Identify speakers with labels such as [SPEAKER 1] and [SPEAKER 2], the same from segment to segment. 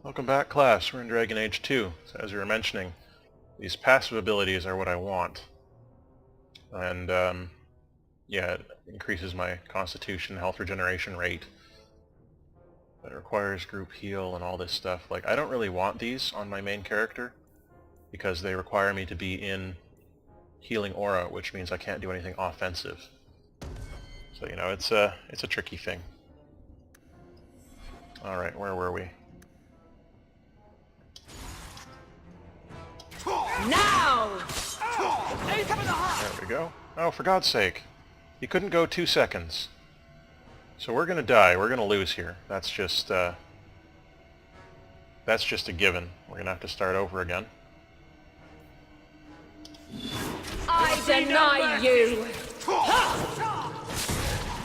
[SPEAKER 1] Welcome back, class. We're in Dragon Age 2. So as you were mentioning, these passive abilities are what I want. And, yeah, it increases my constitution, health regeneration rate. It requires group heal and all this stuff. Like, I don't really want these on my main character, because they require me to be in healing aura, which means I can't do anything offensive. So, you know, it's a tricky thing. Alright, where were we?
[SPEAKER 2] Now!
[SPEAKER 1] There we go. Oh, for God's sake. You couldn't go 2 seconds. So we're gonna die. We're gonna lose here. That's just a given. We're gonna have to start over again.
[SPEAKER 2] I deny you!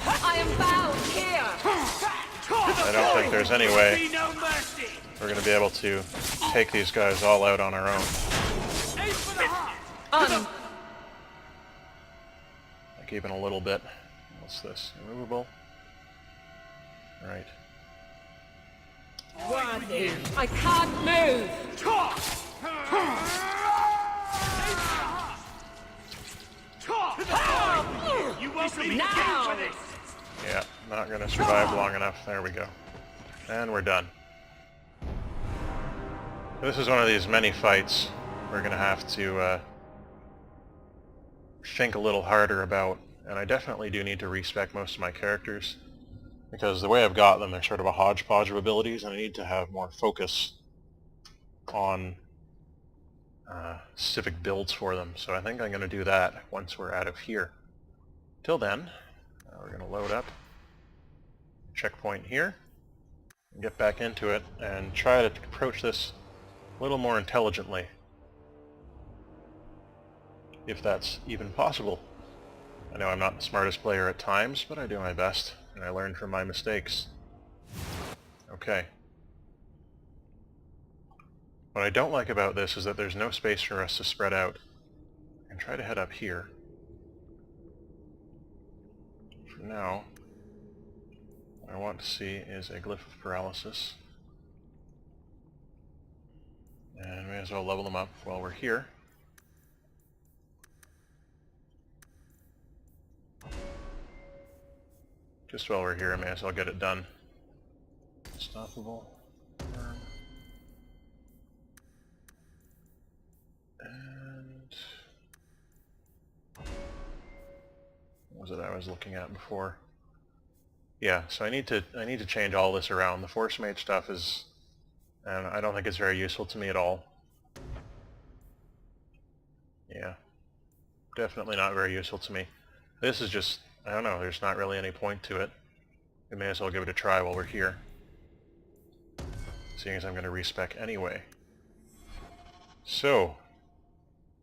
[SPEAKER 2] I am bound here!
[SPEAKER 1] I don't think there's any way we're gonna be able to take these guys all out on our own. Like even a little bit. What's this? Immovable? Right.
[SPEAKER 2] Worthy. I can't move!
[SPEAKER 3] You won't be
[SPEAKER 2] Now!
[SPEAKER 3] for this.
[SPEAKER 1] Yeah, not gonna survive long enough. There we go. And we're done. This is one of these many fights we're gonna have to think a little harder about, and I definitely do need to respec most of my characters, because the way I've got them, they're sort of a hodgepodge of abilities, and I need to have more focus on specific builds for them. So I think I'm going to do that once we're out of here. Till then, we're going to load up, checkpoint here, and get back into it, and try to approach this a little more intelligently, if that's even possible. I know I'm not the smartest player at times, but I do my best, and I learn from my mistakes. Okay. What I don't like about this is that there's no space for us to spread out. And try to head up here. For now, what I want to see is a glyph of paralysis. And we may as well level them up while we're here. Just while we're here, I may as well get it done. Unstoppable. Firm. And what was it I was looking at before? Yeah, so I need to change all this around. The Force Mage stuff is, and I don't think it's very useful to me at all. Yeah, definitely not very useful to me. This is just, I don't know, there's not really any point to it. We may as well give it a try while we're here, seeing as I'm going to respec anyway. So,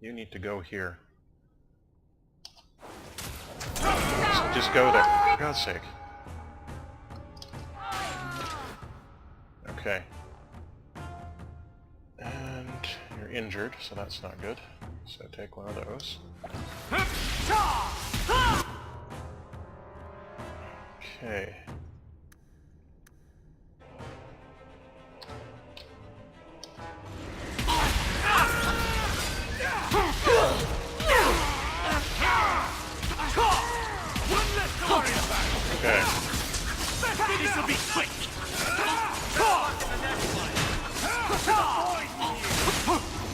[SPEAKER 1] you need to go here. Just go there, for God's sake. Okay. And you're injured, so that's not good. So take one of those. Okay. Okay.
[SPEAKER 3] This will be quick.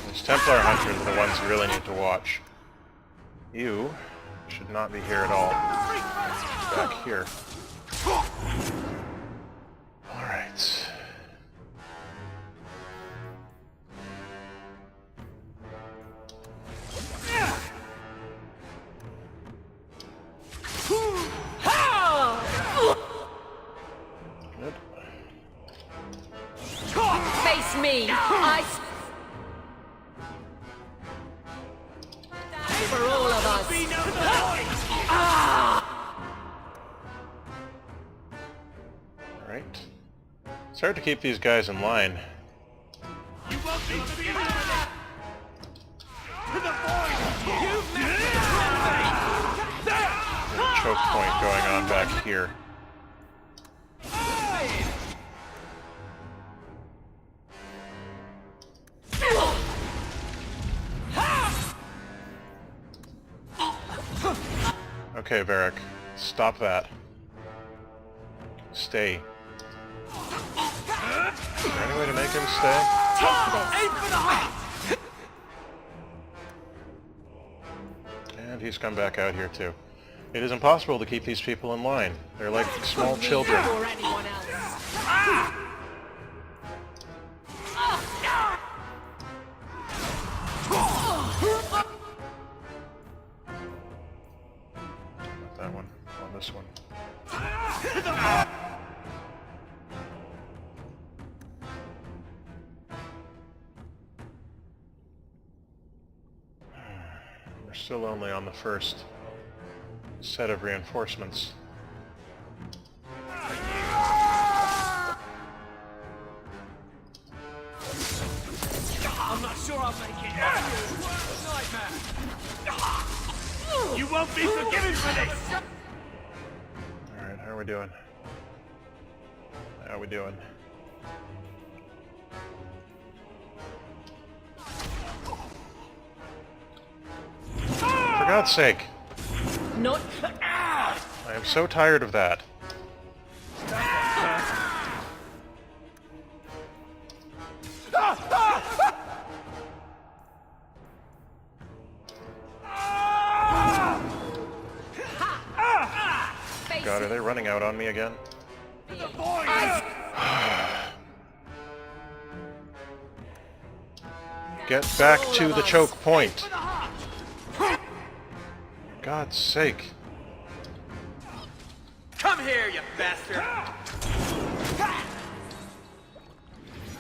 [SPEAKER 1] These Templar Hunters are the ones you really need to watch. You should not be here at all. Back here. Alright. Good.
[SPEAKER 2] Face me! For all of us!
[SPEAKER 1] Alright. It's hard to keep these guys in line.
[SPEAKER 3] You won't be to the void.
[SPEAKER 1] There's a choke point going on back here. Okay, Varric. Stop that. Stay. Is there any way to make him stay?
[SPEAKER 2] Take this.
[SPEAKER 3] Aim for the heart!
[SPEAKER 1] And he's come back out here too. It is impossible to keep these people in line. They're like small children.
[SPEAKER 2] Or anyone else.
[SPEAKER 1] Not that one. On this one. We're still only on the first set of reinforcements.
[SPEAKER 3] I'm not sure I'll make it. Nightmare. You won't be forgiven for this!
[SPEAKER 1] Alright, how are we doing? How are we doing? For God's sake!
[SPEAKER 2] Not.
[SPEAKER 1] I am so tired of that. God, are they running out on me again? Get back to the choke point! God's sake.
[SPEAKER 3] Come here, you bastard!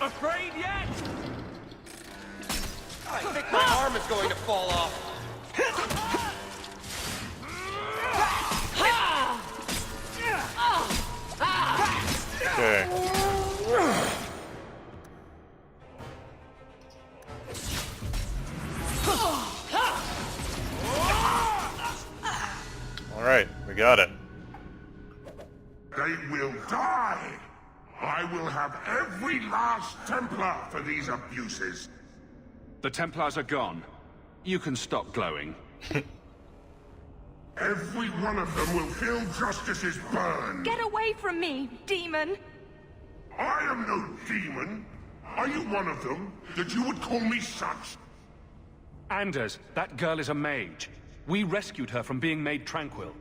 [SPEAKER 3] Afraid yet? I think my arm is going to fall off.
[SPEAKER 1] Okay. Alright, we got it.
[SPEAKER 4] They will die! I will have every last Templar for these abuses.
[SPEAKER 5] The Templars are gone. You can stop glowing.
[SPEAKER 4] Every one of them will feel justice's burn.
[SPEAKER 6] Get away from me, demon!
[SPEAKER 4] I am no demon. Are you one of them, that you would call me such?
[SPEAKER 5] Anders, that girl is a mage. We rescued her from being made tranquil.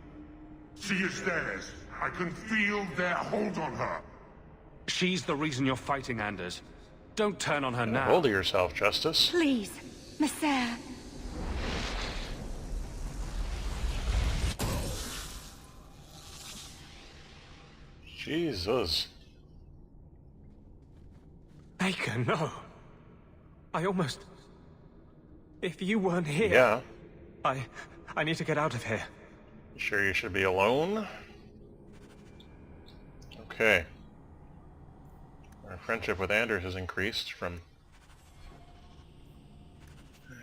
[SPEAKER 4] She is theirs. I can feel their hold on her.
[SPEAKER 5] She's the reason you're fighting, Anders. Don't turn on her now.
[SPEAKER 1] Hold yourself, Justice.
[SPEAKER 6] Please, Messiah.
[SPEAKER 1] Jesus.
[SPEAKER 7] Baker, no. I almost... If you weren't here...
[SPEAKER 1] Yeah.
[SPEAKER 7] I need to get out of here.
[SPEAKER 1] You sure you should be alone? Okay. Our friendship with Anders has increased from...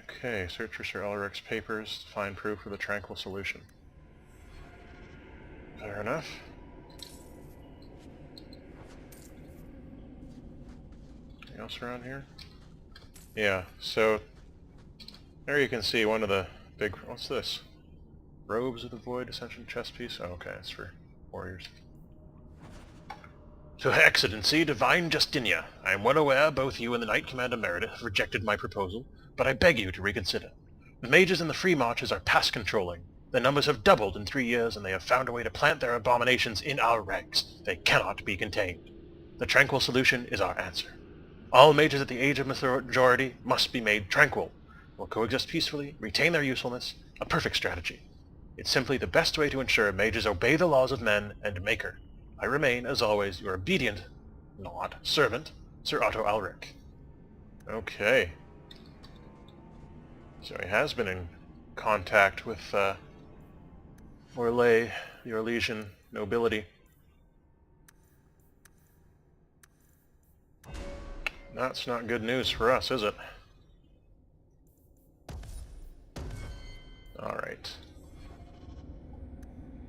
[SPEAKER 1] Okay, search for Sir Elric's papers to find proof of the tranquil solution. Fair enough. Anything else around here? Yeah, so... There you can see one of the big... What's this? Robes of the Void, Ascension chest piece? Oh, okay, it's for warriors. To Her Excellency, Divine Justinia, I am well aware both you and the Knight Commander Meredith have rejected my proposal, but I beg you to reconsider. The mages and the free marches are past controlling. Their numbers have doubled in 3 years, and they have found a way to plant their abominations in our ranks. They cannot be contained. The tranquil solution is our answer. All mages at the age of majority must be made tranquil. Will coexist peacefully, retain their usefulness, a perfect strategy. It's simply the best way to ensure mages obey the laws of men and Maker. I remain, as always, your obedient, not servant, Sir Otto Alric. Okay. So he has been in contact with Orlais, the Orlesian nobility. That's not good news for us, is it? Alright.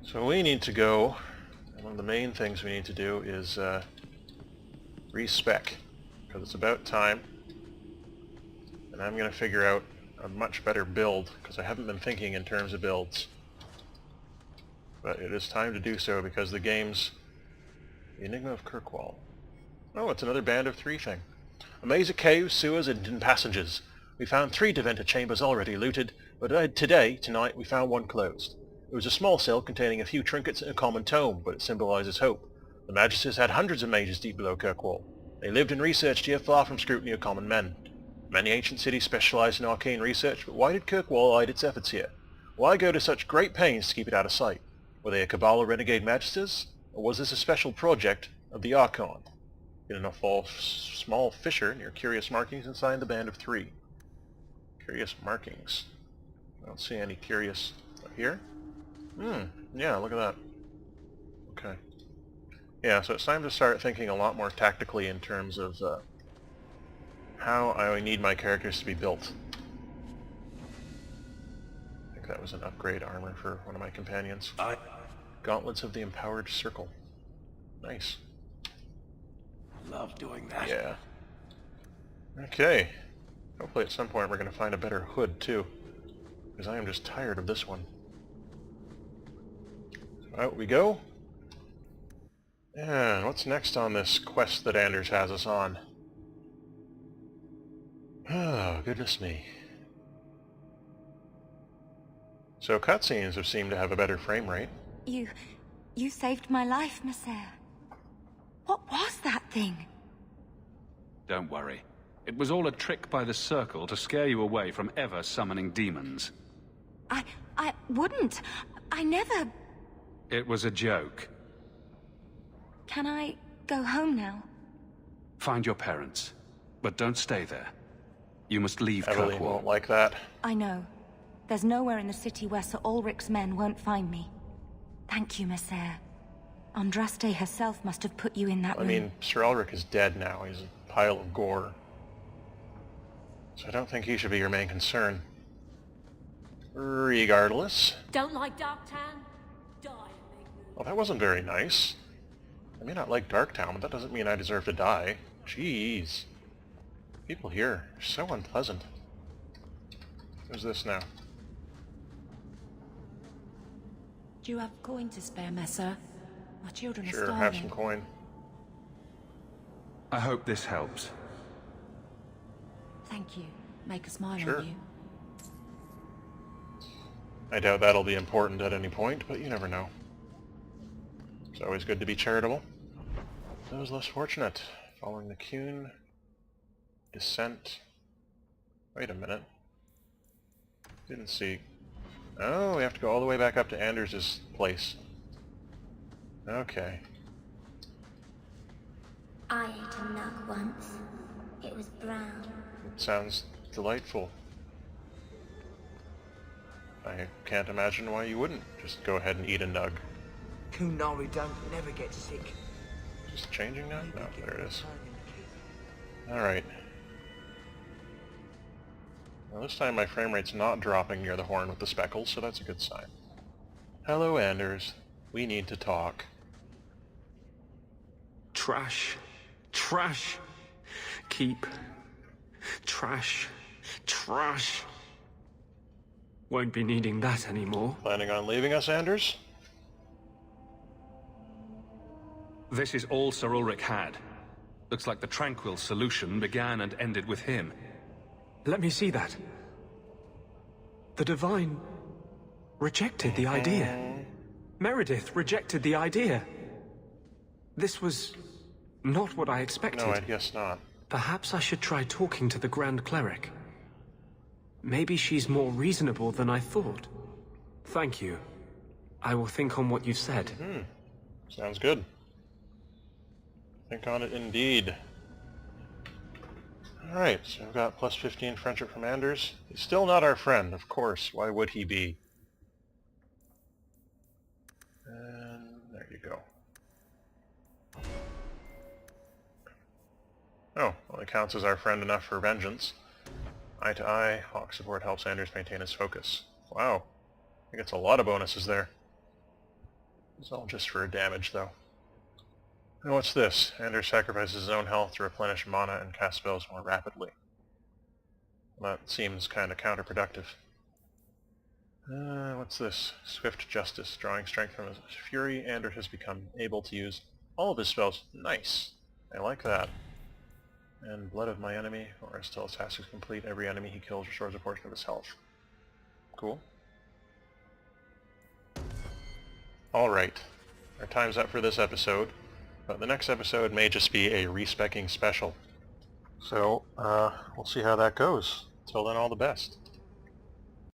[SPEAKER 1] So we need to go, and one of the main things we need to do is respec, because it's about time. And I'm going to figure out a much better build, because I haven't been thinking in terms of builds. but it is time to do so because the game's The Enigma of Kirkwall. Oh, it's another Band of Three thing. A maze of caves, sewers, and hidden passages. We found 3 Deventer chambers already looted, but tonight, we found one closed. It was a small cell containing a few trinkets and a common tome, but it symbolizes hope. The Magisters had hundreds of mages deep below Kirkwall. They lived and researched here far from scrutiny of common men. Many ancient cities specialized in arcane research, but why did Kirkwall hide its efforts here? Why go to such great pains to keep it out of sight? Were they a cabal of renegade magisters? Or was this a special project of the Archon? Get in a small fissure near curious markings inside the Band of Three. Curious markings. I don't see any curious here. Yeah, look at that. Okay. Yeah, so it's time to start thinking a lot more tactically in terms of how I need my characters to be built. I think that was an upgrade armor for one of my companions. Gauntlets of the Empowered Circle. Nice.
[SPEAKER 3] Love doing that.
[SPEAKER 1] Yeah. Okay. Hopefully at some point we're going to find a better hood too, because I am just tired of this one. So out we go. And what's next on this quest that Anders has us on? Oh, goodness me. So cutscenes have seemed to have a better frame rate.
[SPEAKER 6] You saved my life, Messer. What was that thing?
[SPEAKER 5] Don't worry. It was all a trick by the Circle to scare you away from ever summoning demons.
[SPEAKER 6] I wouldn't. I never...
[SPEAKER 5] It was a joke.
[SPEAKER 6] Can I go home now?
[SPEAKER 5] Find your parents, but don't stay there. You must leave
[SPEAKER 1] Evelyn
[SPEAKER 5] Kirkwall.
[SPEAKER 1] won't like that.
[SPEAKER 6] I know. There's nowhere in the city where Sir Ulrich's men won't find me. Thank you, Messer. Andraste herself must have put you in that room.
[SPEAKER 1] I mean, Sir Ulrich is dead now. He's a pile of gore. So I don't think he should be your main concern. Regardless.
[SPEAKER 2] Don't like Darktown? Die and make room.
[SPEAKER 1] Well, that wasn't very nice. I may not like Darktown, but that doesn't mean I deserve to die. Jeez. People here are so unpleasant. Who's this now?
[SPEAKER 8] Do you have coin to spare, Messer? My children are
[SPEAKER 1] Sure,
[SPEAKER 8] starving.
[SPEAKER 1] have some coin.
[SPEAKER 5] I hope this helps.
[SPEAKER 8] Thank you. Make a smile
[SPEAKER 1] Sure.
[SPEAKER 8] on you.
[SPEAKER 1] I doubt that'll be important at any point, but you never know. It's always good to be charitable. Those less fortunate. Following the Kuhn. Dissent. Wait a minute. Didn't see. Oh, we have to go all the way back up to Anders' place. Okay.
[SPEAKER 9] I ate a nug once. It was brown.
[SPEAKER 1] It sounds delightful. I can't imagine why you wouldn't just go ahead and eat a nug.
[SPEAKER 3] Kunari don't never get sick.
[SPEAKER 1] Just changing now? No, there it is. Alright. Well, this time my frame rate's not dropping near the horn with the speckles, so that's a good sign. Hello, Anders. We need to talk.
[SPEAKER 7] Trash. Trash. Keep. Trash. Trash. Won't be needing that anymore.
[SPEAKER 1] Planning on leaving us, Anders?
[SPEAKER 5] This is all Sir Ulrich had. Looks like the Tranquil solution began and ended with him.
[SPEAKER 7] Let me see that. The Divine rejected the idea. Meredith rejected the idea. This was not what I expected.
[SPEAKER 1] No, I guess not.
[SPEAKER 7] Perhaps I should try talking to the Grand Cleric. Maybe she's more reasonable than I thought. Thank you. I will think on what you've said.
[SPEAKER 1] Sounds good. Think on it indeed. Alright, so we've got plus 15 friendship from Anders. He's still not our friend, of course. Why would he be? And there you go. Oh, well, it counts as our friend enough for vengeance. Eye to eye, Hawk support helps Anders maintain his focus. Wow. He gets a lot of bonuses there. It's all just for damage, though. And what's this? Anders sacrifices his own health to replenish mana and cast spells more rapidly. Well, that seems kind of counterproductive. What's this? Swift Justice, drawing strength from his fury. Anders has become able to use all of his spells. Nice! I like that. And Blood of my enemy, or until his task is complete, every enemy he kills restores a portion of his health. Cool. Alright, our time's up for this episode, but the next episode may just be a respecking special. So, we'll see how that goes. Till then, all the best.